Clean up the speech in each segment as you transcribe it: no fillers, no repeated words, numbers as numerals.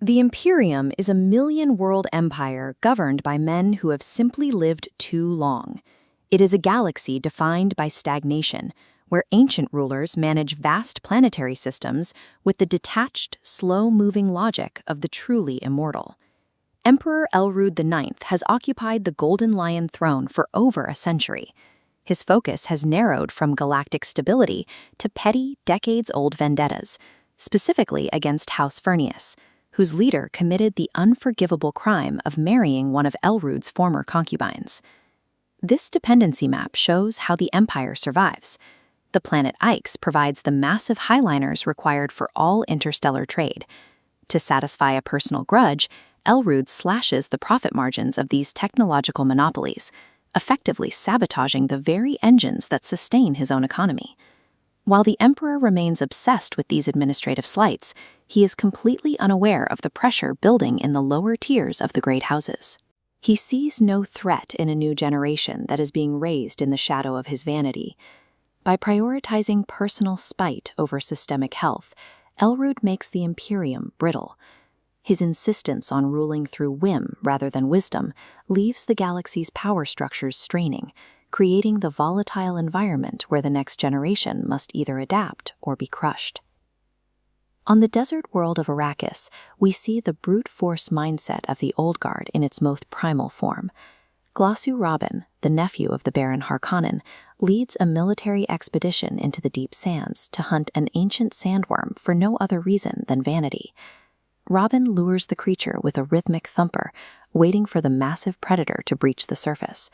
The Imperium is a million-world empire governed by men who have simply lived too long. It is a galaxy defined by stagnation, where ancient rulers manage vast planetary systems with the detached, slow-moving logic of the truly immortal. Emperor Elrond IX has occupied the Golden Lion throne for over a century. His focus has narrowed from galactic stability to petty, decades-old vendettas, specifically against House Fernius, whose leader committed the unforgivable crime of marrying one of Elrond's former concubines. This dependency map shows how the Empire survives. The planet Ix provides the massive highliners required for all interstellar trade. To satisfy a personal grudge, Elrond slashes the profit margins of these technological monopolies, effectively sabotaging the very engines that sustain his own economy. While the Emperor remains obsessed with these administrative slights, he is completely unaware of the pressure building in the lower tiers of the great houses. He sees no threat in a new generation that is being raised in the shadow of his vanity. By prioritizing personal spite over systemic health, Elrond makes the Imperium brittle. His insistence on ruling through whim rather than wisdom leaves the galaxy's power structures straining, creating the volatile environment where the next generation must either adapt or be crushed. On the desert world of Arrakis, we see the brute force mindset of the Old Guard in its most primal form. Glossu Robin, the nephew of the Baron Harkonnen, leads a military expedition into the deep sands to hunt an ancient sandworm for no other reason than vanity. Robin lures the creature with a rhythmic thumper, waiting for the massive predator to breach the surface.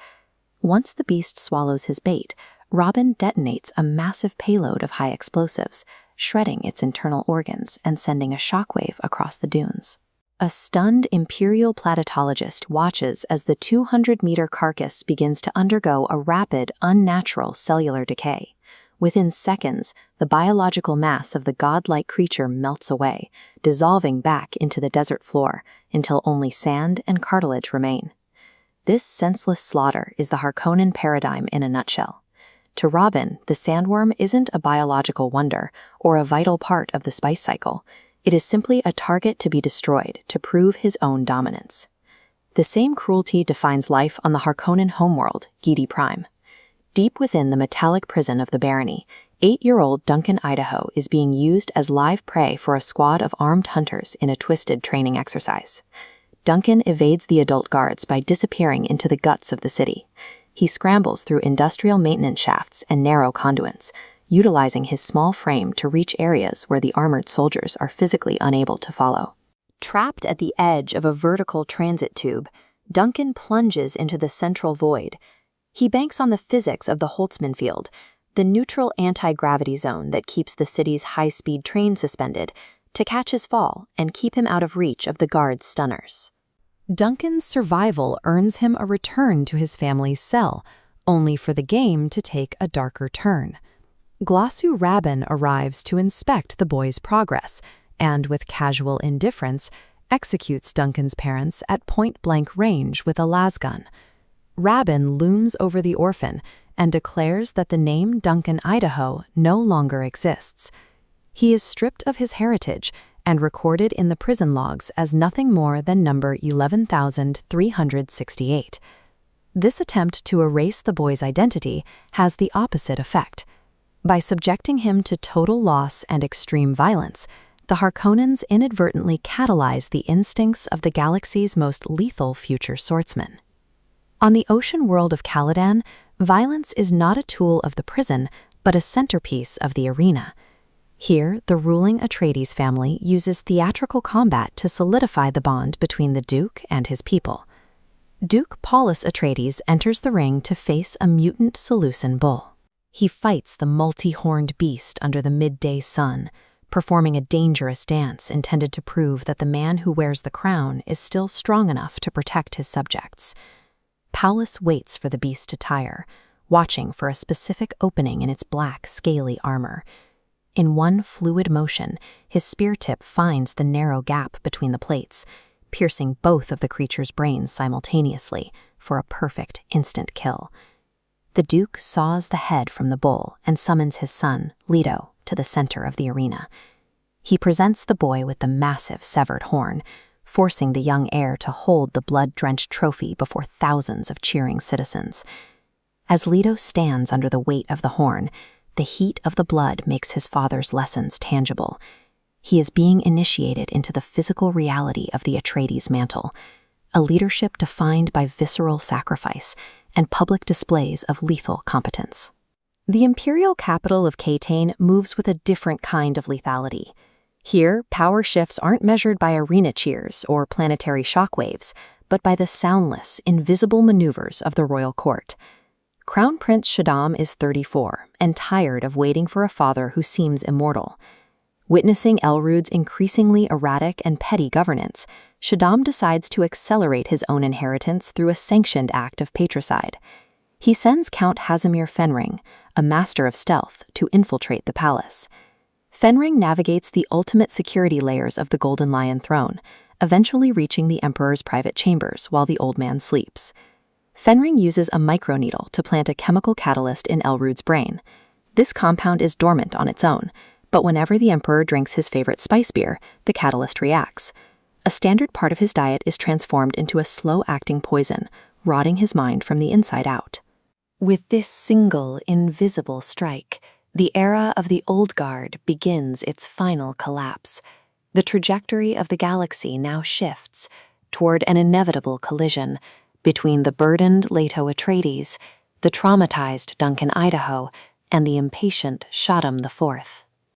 Once the beast swallows his bait, Robin detonates a massive payload of high explosives, shredding its internal organs and sending a shockwave across the dunes. A stunned Imperial platetologist watches as the 200-meter carcass begins to undergo a rapid, unnatural cellular decay. Within seconds, the biological mass of the godlike creature melts away, dissolving back into the desert floor until only sand and cartilage remain. This senseless slaughter is the Harkonnen paradigm in a nutshell. To Robin, the sandworm isn't a biological wonder or a vital part of the spice cycle. It is simply a target to be destroyed to prove his own dominance. The same cruelty defines life on the Harkonnen homeworld, Giedi Prime. Deep within the metallic prison of the barony, 8-year-old Duncan Idaho is being used as live prey for a squad of armed hunters in a twisted training exercise. Duncan evades the adult guards by disappearing into the guts of the city. He scrambles through industrial maintenance shafts and narrow conduits, utilizing his small frame to reach areas where the armored soldiers are physically unable to follow. Trapped at the edge of a vertical transit tube, Duncan plunges into the central void. He banks on the physics of the Holtzman field, the neutral anti-gravity zone that keeps the city's high-speed train suspended, to catch his fall and keep him out of reach of the guards' stunners. Duncan's survival earns him a return to his family's cell, only for the game to take a darker turn. Glossu Rabin arrives to inspect the boy's progress, and with casual indifference, executes Duncan's parents at point-blank range with a lasgun. Rabin looms over the orphan and declares that the name Duncan Idaho no longer exists. He is stripped of his heritage and recorded in the prison logs as nothing more than number 11,368. This attempt to erase the boy's identity has the opposite effect. By subjecting him to total loss and extreme violence, the Harkonnens inadvertently catalyze the instincts of the galaxy's most lethal future swordsman. On the ocean world of Caladan, violence is not a tool of the prison, but a centerpiece of the arena. Here, the ruling Atreides family uses theatrical combat to solidify the bond between the Duke and his people. Duke Paulus Atreides enters the ring to face a mutant Seleucid bull. He fights the multi-horned beast under the midday sun, performing a dangerous dance intended to prove that the man who wears the crown is still strong enough to protect his subjects. Paulus waits for the beast to tire, watching for a specific opening in its black, scaly armor. In one fluid motion, his spear tip finds the narrow gap between the plates, piercing both of the creature's brains simultaneously for a perfect instant kill. The Duke saws the head from the bull and summons his son, Leto, to the center of the arena. He presents the boy with the massive severed horn, forcing the young heir to hold the blood-drenched trophy before thousands of cheering citizens. As Leto stands under the weight of the horn, the heat of the blood makes his father's lessons tangible. He is being initiated into the physical reality of the Atreides mantle, a leadership defined by visceral sacrifice and public displays of lethal competence. The imperial capital of Katayn moves with a different kind of lethality. Here, power shifts aren't measured by arena cheers or planetary shockwaves, but by the soundless, invisible maneuvers of the royal court. Crown Prince Shaddam is 34 and tired of waiting for a father who seems immortal. Witnessing Elrud's increasingly erratic and petty governance, Shaddam decides to accelerate his own inheritance through a sanctioned act of patricide. He sends Count Hasimir Fenring, a master of stealth, to infiltrate the palace. Fenring navigates the ultimate security layers of the Golden Lion throne, eventually reaching the Emperor's private chambers while the old man sleeps. Fenring uses a microneedle to plant a chemical catalyst in Elrud's brain. This compound is dormant on its own, but whenever the Emperor drinks his favorite spice beer, the catalyst reacts. A standard part of his diet is transformed into a slow-acting poison, rotting his mind from the inside out. With this single, invisible strike, the era of the Old Guard begins its final collapse. The trajectory of the galaxy now shifts toward an inevitable collision between the burdened Leto Atreides, the traumatized Duncan Idaho, and the impatient Shaddam IV.